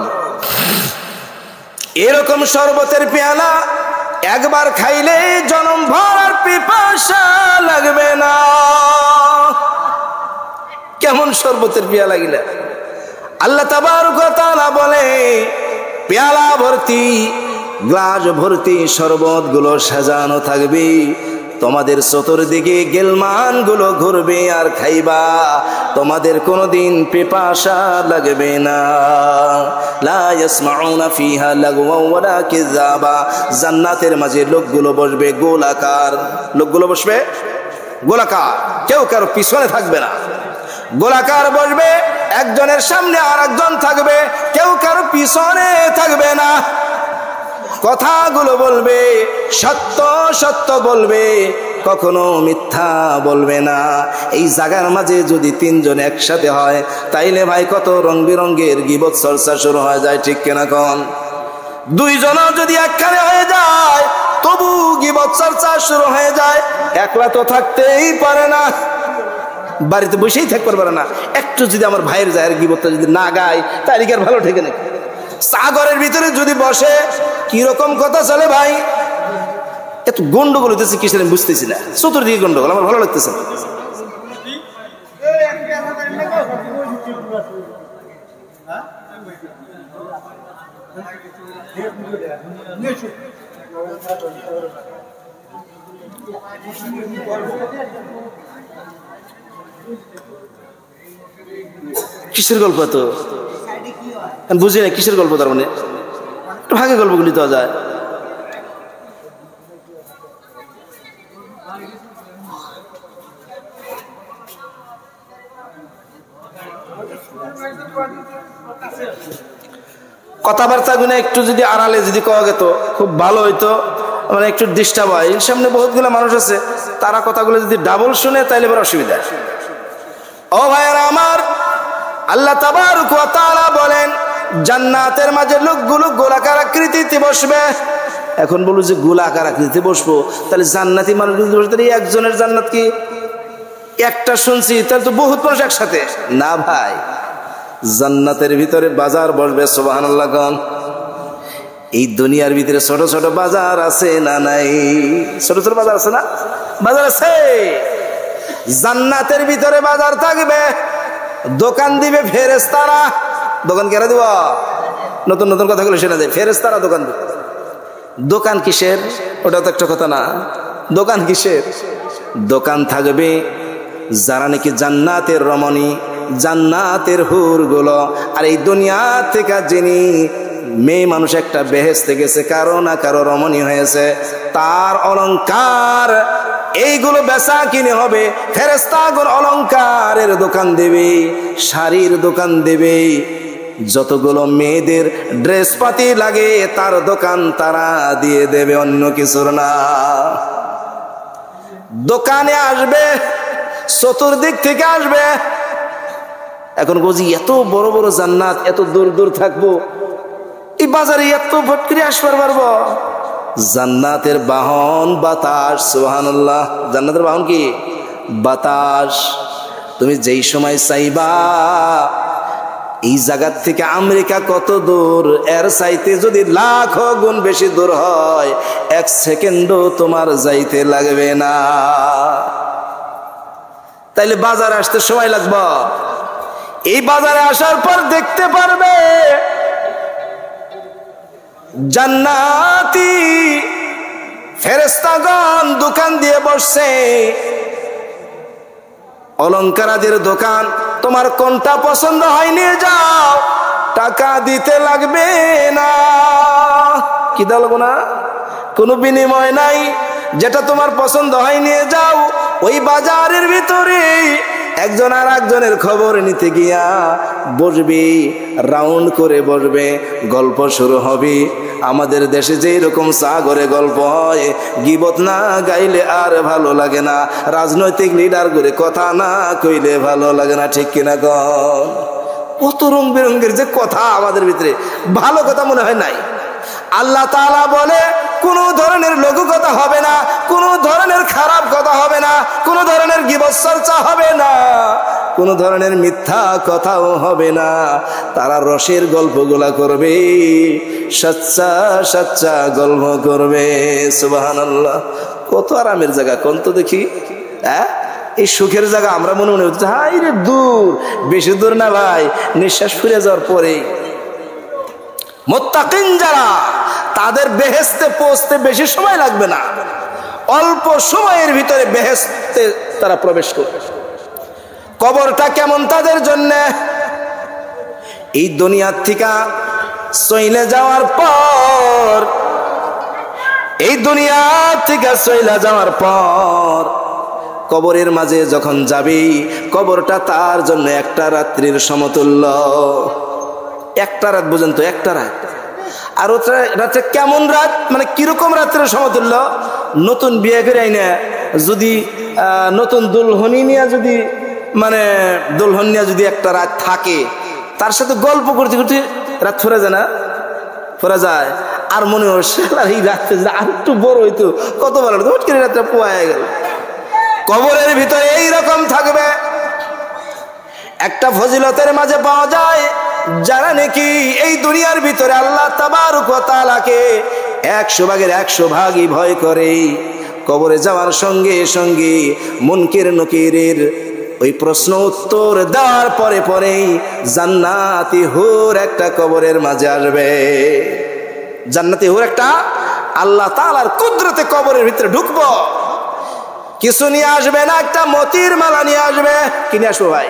এরকম শরবতের পেয়ালা একবার খাইলে জনম ভর আর পিপাসা লাগবে না। কেমন শরবতের পেয়ালা গিলা! আল্লাহ তাবারক ওয়া তাআলা বলে, পেয়ালা ভর্তি, গ্লাস ভর্তি শরবত গুলো সাজানো থাকবে। তোমাদের চতুর্দিকে গেলমান গুলো ঘুরবে আর খাইবা, তোমাদের কোনোদিন পিপাসা লাগবে না। লা ইয়াসমাউনা ফিহা লাগওয়া ওয়ালা কিযাবা, জান্নাতের মাঝে লোকগুলো বসবে গোলাকার, লোকগুলো বসবে গোলাকার, কেউ কারো পিছনে থাকবে না, গোলাকার বসবে, একজনের সামনে আর একজন থাকবে, কেউ কারো পিছনে থাকবে না। কথাগুলো বলবে সত্য সত্য বলবে, কখনো মিথ্যা বলবে না। এই জায়গার মাঝে যদি তিনজন একসাথে হয় তাইলে ভাই কত রং বেরঙ্গের গীবত চর্চা শুরু হয়ে যায়, ঠিক কিনা কোন? দুইজন যদি একখানে হয়ে যায় তবু গীবত চর্চা শুরু হয়ে যায়। একলা তো থাকতেই পারে না, বাড়িতে বসেই থাকতে পারে না। একটু যদি আমার ভাইয়ের যায় গীবতটা যদি না গায় তাহলে কি আর ভালো ঠেকে নাকি? সাগরের ভিতরে যদি বসে কিরকম কথা চলে ভাই, এত গন্ডগোল হইতেছে কিসের আমি বুঝতেছি না, চতুর্দিকে গন্ডগোল, আমার ভালো লাগতেছে না। কিসের গল্প তো বুঝি না, কিসের গল্প? তার মানে একটু ভাগে গল্পগুলি দেওয়া যায়। কথাবার্তা গুলো একটু যদি আড়ালে যদি কওয়া যেত খুব ভালো হইতো, মানে একটু ডিস্টার্ব হয়। এর সামনে বহুতগুলো মানুষ আছে, তারা কথাগুলো যদি ডাবল শুনে তাইলে বড় অসুবিধা। ও ভাইয়েরা আমার, আল্লাহ তাবারক ওয়া তাআলা বলেন জান্নাতের মাঝে লোকগুলো গোলাকার আকৃতিতে বসবে। এখন বলু যে গোলাকার আকৃতিতে বসবো, তাহলে জান্নাতি মানুষগুলো বসবে, তাহলে একজনের জান্নাত কি একটা শুনছি, তাহলে তো বহুত মানুষ একসাথে না ভাই। জান্নাতের ভিতরে বাজার বসবে, সুবহানাল্লাহ কোন? এই দুনিয়ার ভিতরে ছোট ছোট বাজার আছে না নাই? ছোট ছোট বাজার আছে না? বাজার আছে। জান্নাতের ভিতরে বাজার থাকবে, দোকান দিবে ফেরেশতারা। দোকান কেরা দিব? নতুন নতুন কথাগুলো শোনা যায়, ফেরেশতারা দোকান দিবে। দোকান কিসের? ওটা তো একটা কথা না। দোকান কিসের? দোকান থাকবে যারা নাকি জান্নাতের রমণী, জান্নাতের হুর গুলো। আর এই দুনিয়া থেকে যিনি মেয়ে মানুষ একটা বেহেশতে গেছে, কারো না কারো রমণী হয়েছে, তার অলংকার এইগুলো বেচা কিনে হবে। ফেরেশতাগণ অলংকারের দোকান দেবে, শাড়ির দোকান দেবে, যতগুলো মেয়েদের ড্রেস পাতি লাগে তার দোকান তারা দিয়ে দেবে, অন্য কিছুর না। দোকানে আসবে, চতুর্দিক থেকে আসবে। এখন বুঝি এত বড় বড় জান্নাত, এত দূর দূর থাকবো, এই বাজারে এত ভট করে আসবার পারবো? জান্নাতের বাহন বাতাস, সুবহানাল্লাহ। জান্নাতের বাহন কি? বাতাস। তুমি যেই সময় চাইবা, এই জায়গার থেকে আমেরিকা কত দূর, এর চাইতে যদি লাখ গুণ বেশি দূর হয়, এক সেকেন্ডও তোমার যাইতে লাগবে না। তাইলে বাজার আসতে সময় লাগবে। এই বাজারে আসার পর দেখতে পারবে জান্নাতি ফেরেশতাগণ দোকান দিয়ে বসছে, অলংকারাদের দোকান। তোমার কোনটা পছন্দ হয় নিয়ে যাও, টাকা দিতে লাগবে না। কি দেওয়া লাগবে না? কোনো বিনিময় নাই। যেটা তোমার পছন্দ হয় নিয়ে যাও। ওই বাজারের ভিতরে একজন আর একজনের খবর নিতে গিয়া বসবে, রাউন্ড করে বসবে, গল্প শুরু হবে। আমাদের দেশে যেই রকম সাগরে গল্প হয়, গীবত না গাইলে আর ভালো লাগে না, রাজনৈতিক লিডার করে কথা না কইলে ভালো লাগে না, ঠিক কিনা কন? কত রং বেরঙ্গের যে কথা আমাদের ভিতরে, ভালো কথা মনে হয় নাই। আল্লাহ তাআলা বলে কোন ধরনের লঘু কথা হবে না, কোন ধরনের খারাপ কথা হবে না, কোন ধরনের গীবত চর্চা হবে না, কোন ধরনের মিথ্যা কথাও হবে না। তারা রসের গল্পগুলা করবে, সচ্চা সচ্চা গল্প করবে। সুবহানাল্লাহ। কত আরামের জায়গা কোন তো দেখি। এই সুখের জায়গা আমরা মনে মনে হচ্ছে হাই রে দূর, বেশি দূর না ভাই, নিঃশ্বাস ফিরে যাওয়ার পরে। মুত্তাকিন যারা, তাদের বেহেশতে পৌঁছতে বেশি সময় লাগবে না, অল্প সময়ের ভিতরে বেহেশতে তারা প্রবেশ করবে। কবরটা কেমন তাদের জন্য? এই দুনিয়ার থেকে চলে যাওয়ার পর, এই দুনিয়া থেকে চলে যাওয়ার পর কবরের মাঝে যখন যাবে, কবরটা তার জন্য একটা রাত্রির সমতুল্য। একটা রাত, বুঝেন তো, একটা রাত। আর রাত্রে কেমন রাত, মানে কিরকম রাত্রের সমতুল্য? নতুন বিয়ে করে আইনা যদি নতুন দুলহনি নিয়ে যদি, মানে দুলহন নিয়ে যদি একটা রাত থাকে, তার সাথে গল্প করতে করতে রাত ফুরে যায় না? ফুরে যায়। আর মনে হচ্ছে এই রাত্রে আর একটু বড় হইতো, কত ভালো হতো, রাতটা পোয়া গেল। কবরের ভিতরে এইরকম থাকবে। একটা ফজিলতের মাঝে পাওয়া যায়, যারা নাকি এই দুনিয়ার ভিতরে আল্লাহ তাবারক ওয়া তাআলাকে 100 ভাগের 100 ভাগই ভয় করে, কবরে যাওয়ার সঙ্গে সঙ্গে মুনকির নকিরের ওই প্রশ্ন উত্তর দেওয়ার পরে পরেই জান্নাতি হুর একটা কবরের মাঝে আসবে। জান্নাতি হুর একটা, আল্লাহ তাআলার কুদরতে কবরের ভিতরে ঢুকবো। কিছু নিয়ে আসবে না, একটা মতির মালা নিয়ে আসবে। কি নিয়ে আসবো ভাই?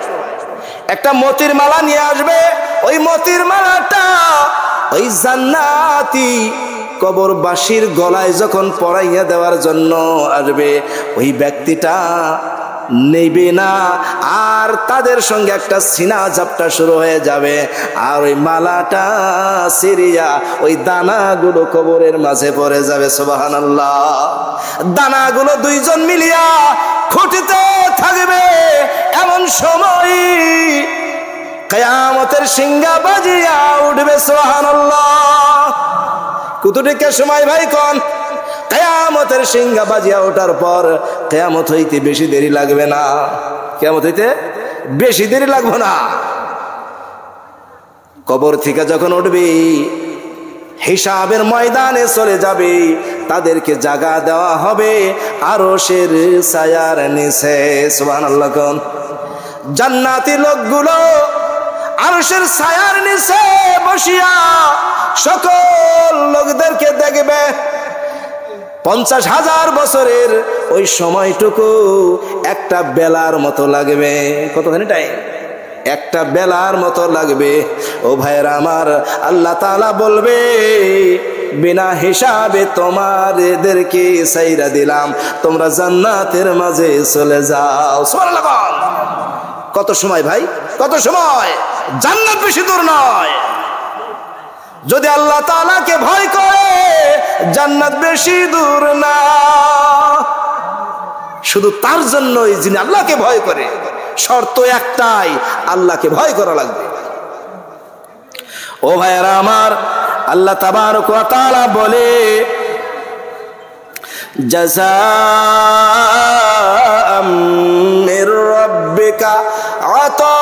একটা মতির মালা নিয়ে আসবে। ওই মতির মালাটা ওই জান্নাতি কবরবাসীর গলায় যখন পরাইয়া দেওয়ার জন্য আসবে, ওই ব্যক্তিটা নেবে না, আর তাদের সঙ্গে একটা সিনা ঝাপটা শুরু হয়ে যাবে। আর ওই মালাটা সিরিয়া ওই দানাগুলো কবরের মাঝে পড়ে যাবে। সুবহানাল্লাহ। দানাগুলো দুইজন মিলিয়া খুঁটিতে থাকবে। এমন সময় কিয়ামতের সিংহা বাজিয়া উঠবে। সুবহানাল্লাহ। কতটুকু সময় ভাই কোন? কিয়ামতের সিংহা বাজিয়া ওঠার পর কিয়ামত হইতে বেশি দেরি লাগবে না। কিয়ামত হইতে বেশি দেরি লাগবে না। কবর থেকে যখন উঠবে, হিসাবের ময়দানে চলে যাবে, তাদেরকে জায়গা দেওয়া হবে আরশের ছায়ার নিচে। সুবহানাল্লাহ। কোন? জান্নাতি লোকগুলো আরশের ছায়ার নিচে বসিয়া সকল লোকদেরকে দেখবে। 50,000 বছরের ওই সময়টুকু একটা বেলার মতো লাগবে। কতখানি টাইম? একটা বেলার মতো লাগবে। ও ভাইরা আমার, আল্লাহ তাআলা বলবে, বিনা হিসাবে তোমাদেরকে সাইরা দিলাম, তোমরা জান্নাতের মাঝে চলে যাও। সুবহানাল্লাহ। কত সময় ভাই, কত সময়? জান্নাত বেশি দূর নয়। যদি আল্লাহ তাআলাকে ভয় করে, জান্নাত বেশি দূর না। শুধু তার জন্যই যিনি আল্লাহকে ভয় করে, শর্ত একটাই, আল্লাহকে ভয় করা লাগবে। ও ভাইরা আমার, আল্লাহ তাবারক ওয়া তাআলা বলে, জাযাআম মির রাব্বিকা আতাআন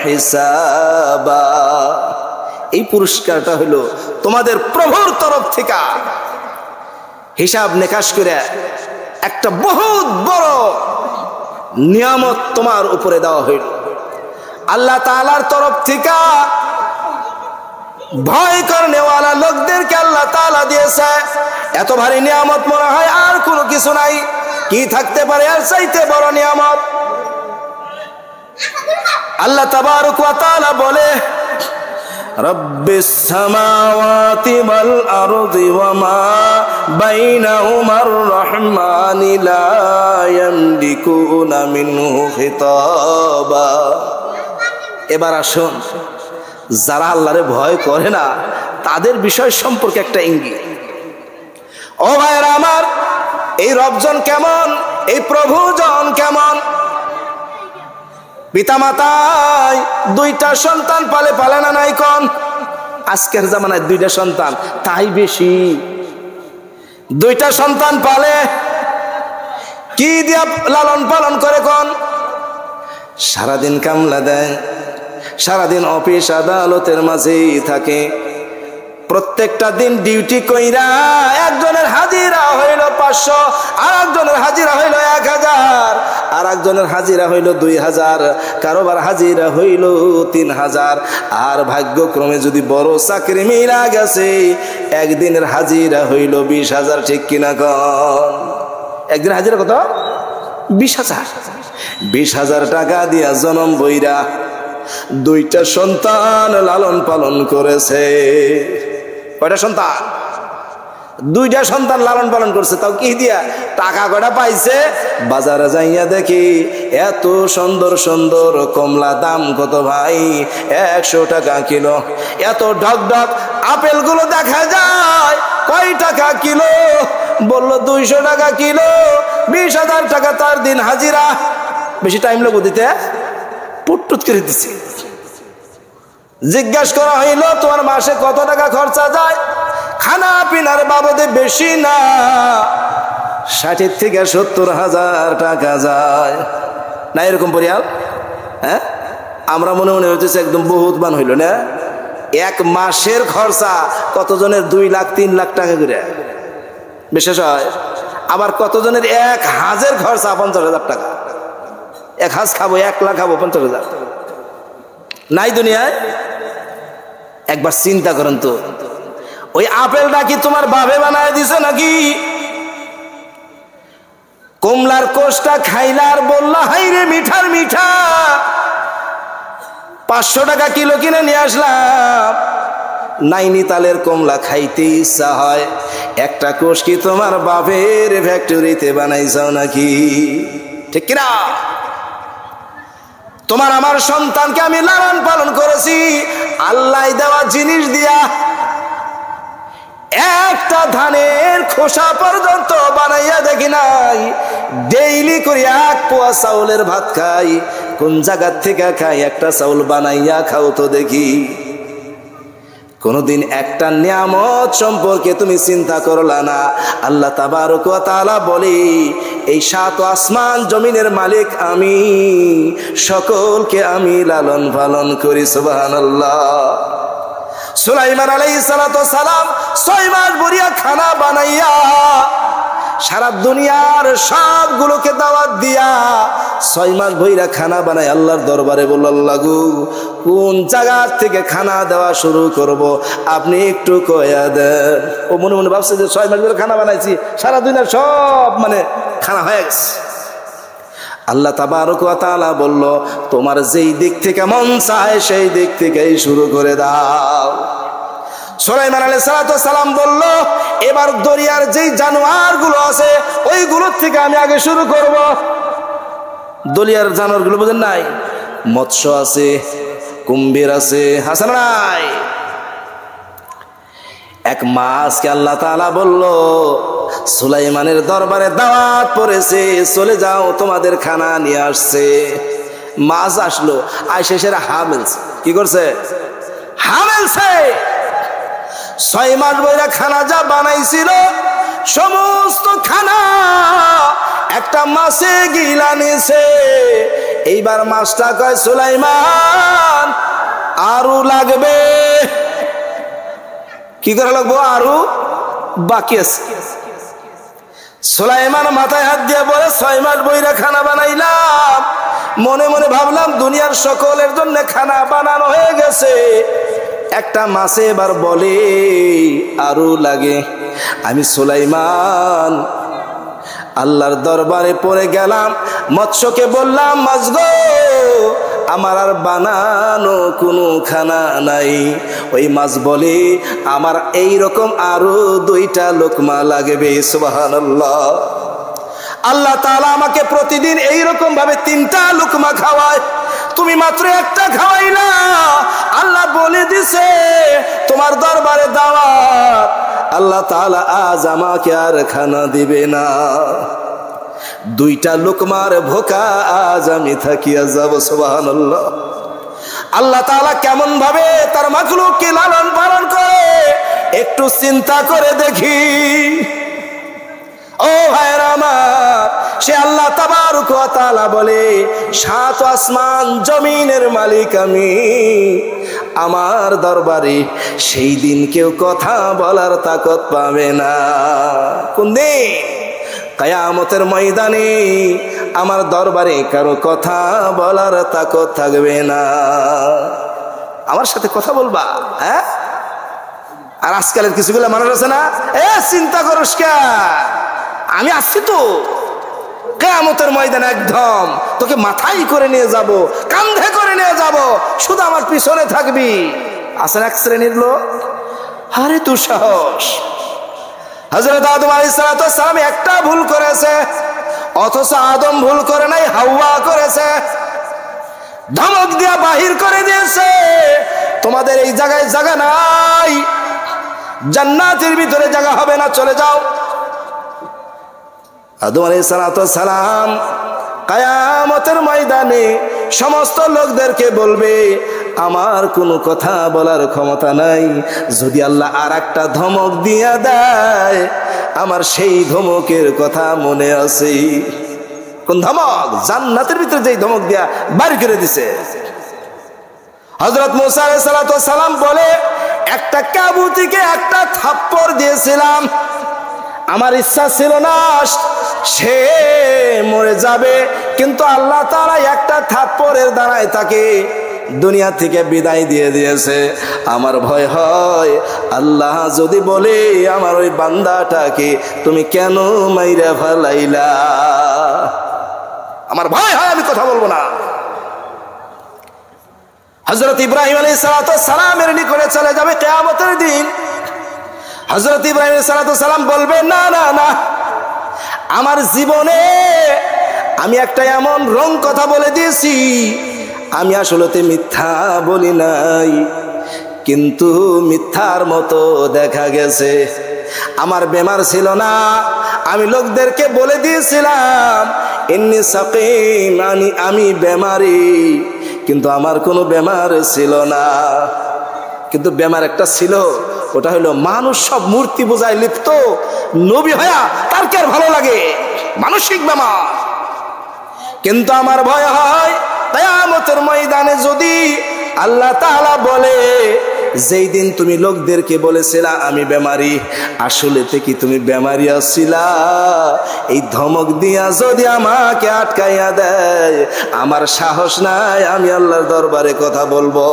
হিসাবা। এই পুরস্কারটা হলো তোমাদের প্রভুর তরফ থেকে হিসাব নিকাশ করে একটা বহুত বড় নিয়ামত তোমার উপরে দেওয়া হইল। আল্লাহ তাআলার তরফ থেকে ভয় করনেওয়ালা লোকদেরকে আল্লাহ তাআলা দিয়েছে এত ভারী নিয়ামত, মনে হয় আর কোনো কিছু নাই। কি থাকতে পারে আর চাইতে বড় নিয়ামত? আল্লাহ তাবারক ওয়া তাআলা বলে, রব্বিস সামাওয়াতি ওয়াল আরদি ওয়া মা বাইনাহুমার রহমানি লা ইয়ামলিকুনা মিনহু খিতাবা। এবার আসুন, যারা আল্লাহরে ভয় করে না, তাদের বিষয় সম্পর্কে একটা ইঙ্গিত। ও ভাইরা আমার, এই রবজন কেমন, এই প্রভুজন কেমন? পিতামাতায় 2টা সন্তান পালে, পালে না নাই কোন? আজকের জামানায় 2টা সন্তান, তাই বেশি। 2টা সন্তান পালে, কি দিয়া লালন পালন করে কোন? সারাদিন কামলা দেয়, সারাদিন অফিস আদালতের মাঝেই থাকে, প্রত্যেকটা দিন ডিউটি কইরা একজনের হাজিরা হইল 500, আর একজনের হাজিরা হইল 1000, আর একজনের হাজিরা হইল 2000, কারোবার হাজিরা হইল 3000। আর ভাগ্যক্রমে যদি বড় চাকরি মিলা গেছে একদিনের হাজিরা হইল 20,000। ঠিক কিনা কন? একদিন হাজিরা কত? 20,000। 20,000 টাকা দিয়া জনম বইরা 2টা সন্তান লালন পালন করেছে। কয়টা সন্তান? 2টা সন্তান লালন পালন করছে। তাও কি দিয়া? টাকা কয়টা পাইছে? বাজারে যাইয়া দেখি এত সুন্দর সুন্দর কমলা, দাম কত ভাই? 100 টাকা কিলো। এত ঢক ঢক আপেল গুলো দেখা যায় কয় টাকা কিলো? বললো 200 টাকা কিলো। 20,000 টাকা তার দিন হাজিরা। বেশি টাইম লাগবে দিতে? পুটটুত করে দিচ্ছে। জিজ্ঞাসা করা হইল তোমার মাসে কত টাকা খরচা যায়? খানা পিনার বাবদে বেশি না, 60 থেকে 70,000 টাকা যায়। না এরকম পরিয়াল? হ্যাঁ, আমরা মনে মনে হইতেছে একদম বহুতবান হইল না। এক মাসের খরচা কতজনের 2 লাখ 3 লাখ টাকা করে বিশেষ হয়। আবার কতজনের 1 হাজের খরচা 50,000 টাকা। 1 হাজ খাবো, 1 লাখ খাবো, 50,000 নাই দুনিয়ায়? একবার চিন্তা করেন তো, ওই আপেলটা কি তোমার বাপে বানায় দিছে নাকি? কমলার কোষটা খাইলার বললা হাই রে মিঠার মিঠা, 500 টাকা কিলো কিনে নিয়ে আসলাম। নাইনিতালের কমলা খাইতে ইচ্ছা হয়, একটা কোষ কি তোমার বাপের ফ্যাক্টরিতে বানাইছাও নাকি? ঠিক কিনা? তোমার আমার সন্তানকে আমি লালন পালন করেছি আল্লাহ দেওয়া জিনিস দিয়া। একটা ধানের খোসা পর্যন্ত বানাইয়া দেখি নাই। ডেইলি করে 1 পোয়া চাউলের ভাত খাই। কোন জায়গার থেকে খাই? একটা চাউল বানাইয়া খাও তো দেখি। কোনদিন একটা নিয়ামত সম্পর্কে তুমি চিন্তা করলা না? আল্লাহ তাবারক ওয়া তাআলা বলে, এই 7 আসমান জমিনের মালিক আমি, সকলকে আমি লালন পালন করি। সুবহানাল্লাহ। সুলাইমান আলাইহিস সালাতু ওয়াস সালাম 6 মাস বরিয়া খানা বানাইয়া সারা দুনিয়ার সবগুলোকে দাওয়াত দিয়া 6 মাস বইরা খানা বানাই আল্লাহর দরবারে বলল, আল্লাহ গো কোন জায়গা থেকে খানা দেওয়া শুরু করব আপনি একটু কয়া দেন। ও মনে মনে ভাবছে যে 6 মাস ধরে খানা বানাইছি, সারা দুনিয়ার সব মানে খানা হয়ে গেছে। আল্লাহ তাবারক ওয়া তাআলা বলল, তোমার যেই দিক থেকে মন চায় সেই দিক থেকেই শুরু করে দাও। সুলাইমান আলাইহিস সালাম বলল, এবার দরিয়ার যেই জানোয়ার গুলো আছে ওইগুলোর থেকে আমি আগে শুরু করব। দরিয়ার জানোয়ার গুলো বুঝেন নাই? মৎস্য আছে, কুম্ভীর আছে, হাসান নাই? এক মাছকে আল্লাহ তাআলা বলল, সুলাইমানের দরবারে দাওয়াত পড়েছে, চলে যাও তোমাদের খানা নিয়ে আসছে। মাছ আসলো, আইসে সেরা হামেলছে। কি করছে? হামেলছে। 6 মাস বইরা খানা যা বানাইছিল সমস্ত খানা একটা মাছে গিলা নিছে। এইবার মাছটা কয়, সুলাইমান আরো লাগবে। কি করে লাগবো? আরো বাকি আছে। সুলাইমান মাথায় হাত দিয়ে বলে, 6 মাস বইরা খানা বানাইলাম, মনে মনে ভাবলাম দুনিয়ার সকলের জন্য খানা বানানো হয়ে গেছে। একটা মাছে এবার বলে আরো লাগে। আমি সুলাইমান আল্লাহর দরবারে পড়ে গেলাম, মৎস্যকে বললাম, মাছ গো আমার আর বানানো কোনো খানা নাই। ওই মাছ বলে, আমার এই রকম আরো 2টা লোকমা লাগবে। সুবহানাল্লাহ। আল্লাহ তাআলা আমাকে প্রতিদিন এইরকম ভাবে 3টা লোকমা খাওয়ায়, তুমি মাত্র একটা খাওয়াইলা। আল্লাহ বলে দিছে তোমার দরবারে দাওয়াত, আল্লাহ তাআলা আজ আমাকে আর খানা দিবে না। 2টা লোকমার ভোকা আজ আমি থাকিয়া যাব। সুবহানাল্লাহ। আল্লাহ তাআলা কেমন ভাবে তার মাখলুককে লালন পালন করে একটু চিন্তা করে দেখি। ও ভাইরা আমার, সে আল্লাহ তাবারক ওয়া তাআলা বলে, সাত আসমান জমিনের মালিক আমি, আমার দরবারে সেই দিন কেউ কথা বলার তাকত পাবে না। কোন দিন? কিয়ামতের ময়দানে আমার দরবারে কারো কথা বলার তাকত থাকবে না। আমার সাথে কথা বলবা? হ্যাঁ। আর আজকালের কিছুগুলো মানুষ আছে না, চিন্তা করস কে, আমি আসছি তো কিয়ামতের ময়দানে একদম তোকে মাথায় করে নিয়ে যাব, কাঁধে করে নিয়ে যাব, শুধু আমার পিছনে থাকবি। আসেন এক শ্রেণীর লোক, আরে তুই সাহস। হযরত আদম আলাইহিস সালাম একটা ভুল করেছে, অথচ আদম ভুল করে নাই, হাওয়া করেছে। ধমক দিয়া বাহির করে দিয়েছে, তোমাদের এই জায়গায় জায়গা নাই, জান্নাতের ভিতরে জায়গা হবে না, চলে যাও। আদম আলাইহিস সালাম কিয়ামতের ময়দানে সমস্ত লোকদেরকে বলবে, আমার কোনো কথা বলার ক্ষমতা নাই, যদি আল্লাহ আর একটা ধমক দিয়া দেয়, আমার সেই ধমকের কথা মনে আছে। কোন ধমক? জান্নাতের ভিতরে যেই ধমক দিয়া বাড়ি করে দিছে। হযরত মুসা আলাইহিস সালাম বলে, একটা কাবুতিকে একটা থাপ্পড় দিয়েছিলাম, আমার ইচ্ছা ছিল না সে মরে যাবে, কিন্তু আল্লাহ তাআলা একটা থাপ্পড়ের দ্বারাই তাকে দুনিয়া থেকে বিদায় দিয়ে দিয়েছে। আমার ভয় হয়, আল্লাহ যদি বলে আমার ওই বান্দাটাকে তুমি কেন মাইরা ফেলাইলা, আমার ভয় হয়, আমি কথা বলবো না। হযরত ইব্রাহিম আলাইহিস সালামের নিকটে চলে যাবে কিয়ামতের দিন। হযরত ইব্রাহিম আলাইহিস সালাম বলবে, না না না, আমার জীবনে আমি একটা এমন রং কথা বলে দিয়েছি, আমি আসলে মিথ্যা বলি নাই, কিন্তু মিথ্যার মতো দেখা গেছে। আমার বেমার ছিল না, আমি লোকদেরকে বলে দিয়েছিলাম ইন্নী সাকিম, আমি বেমারি, কিন্তু আমার কোনো বেমার ছিল না। কিন্তু বেমার একটা ছিল, ওটা হলো মানুষ সব মূর্তি বোঝায় লিপ্ত, নবী হয়া তার কি আর ভালো লাগে, মানসিক বেমার। কিন্তু আমার ভয় হয় কিয়ামতের ময়দানে যদি আল্লাহ তাআলা বলে, যেই দিন তুমি লোকদেরকে বলেছিলা আমি বেমারি, আসলে কি তুমি বেমারি আছিলা, এই ধমক দিয়া যদি আমাকে আটকাইয়া দেয়, আমার সাহস নাই আমি আল্লাহর দরবারে কথা বলবো।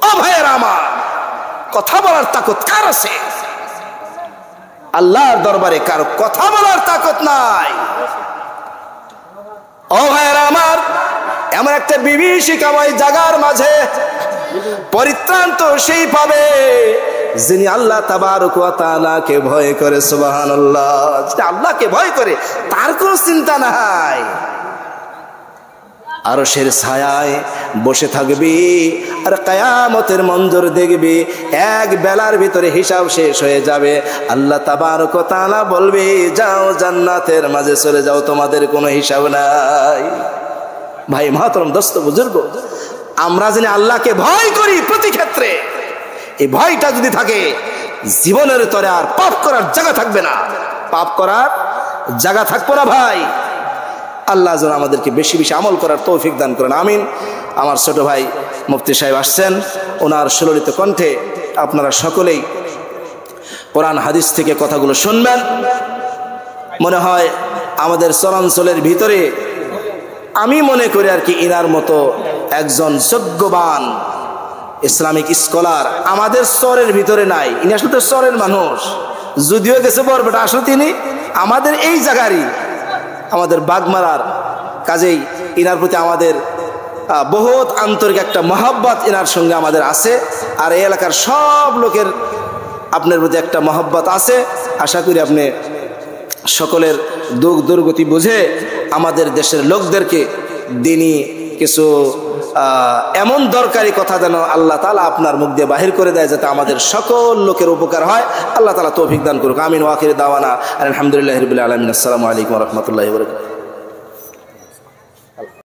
ও ভাইয়েরা আমার, কথা বলার তাকত কার আছে? আল্লাহর দরবারে কার কথা বলার তাকত নাই। ও ভাইয়েরা আমার, এমন একটা বিভীষিকাময় জায়গার মাঝে পরিত্রাণ তো সেই পাবে যিনি আল্লাহ তাবারক ওয়া তাআলাকে ভয় করে। সুবহানাল্লাহ। যেটা আল্লাহকে ভয় করে তার কোনো চিন্তা নাই, আরশের ছায়ায় বসে থাকবি আর কিয়ামতের মঞ্জর দেখবি, এক বেলার ভিতরে হিসাব শেষ হয়ে যাবে। আল্লাহ তাবারক ওয়া তাআলা বলবে, যাও জান্নাতের মাঝে চলে যাও, তোমাদের কোনো হিসাব নাই। ভাই মহতরম দোস্ত বুজুর্গ, আমরা যিনি আল্লাহকে ভয় করি প্রতি ক্ষেত্রে, এই ভয়টা যদি থাকে, জীবনের তরে আর পাপ করার জায়গা থাকবে না, পাপ করার জায়গা থাকবে না। ভাই আল্লাহ যেন আমাদেরকে বেশি বেশি আমল করার তৌফিক দান করেন, আমিন। আমার ছোট ভাই মুফতি সাহেব আসছেন, ওনার সুললিত কণ্ঠে আপনারা সকলেই কোরআন হাদিস থেকে কথাগুলো শুনবেন। মনে হয় আমাদের চরাঞ্চলের ভিতরে আমি মনে করি আর কি ইনার মতো একজন যোগ্যবান ইসলামিক স্কলার আমাদের শহরের ভিতরে নাই। ইনি আসলে তো শহরের মানুষ, যদিও গেছে বরপেটা, আসলে তিনি আমাদের এই জায়গারই, আমাদের বাগমারার। কাজেই ইনার প্রতি আমাদের বহুত আন্তরিক একটা মহব্বত ইনার সঙ্গে আমাদের আছে, আর এই এলাকার সব লোকের আপনার প্রতি একটা মহব্বত আছে। আশা করি আপনি সকলের দুঃখ দুর্গতি বুঝে আমাদের দেশের লোকদেরকে দিনই কিছু এমন দরকারি কথা যেন আল্লাহ তাআলা আপনার মুখ দিয়ে বাহির করে দেয়, যাতে আমাদের সকল লোকের উপকার হয়। আল্লাহ তাআলা তৌফিক দান করুক, আমিন। ওয়া আখির দাওয়ানা আলহামদুলিল্লাহি রাব্বিল আলামিন। আসসালামু আলাইকুম ওয়া রাহমাতুল্লাহি ওয়া বারাকাতুহু।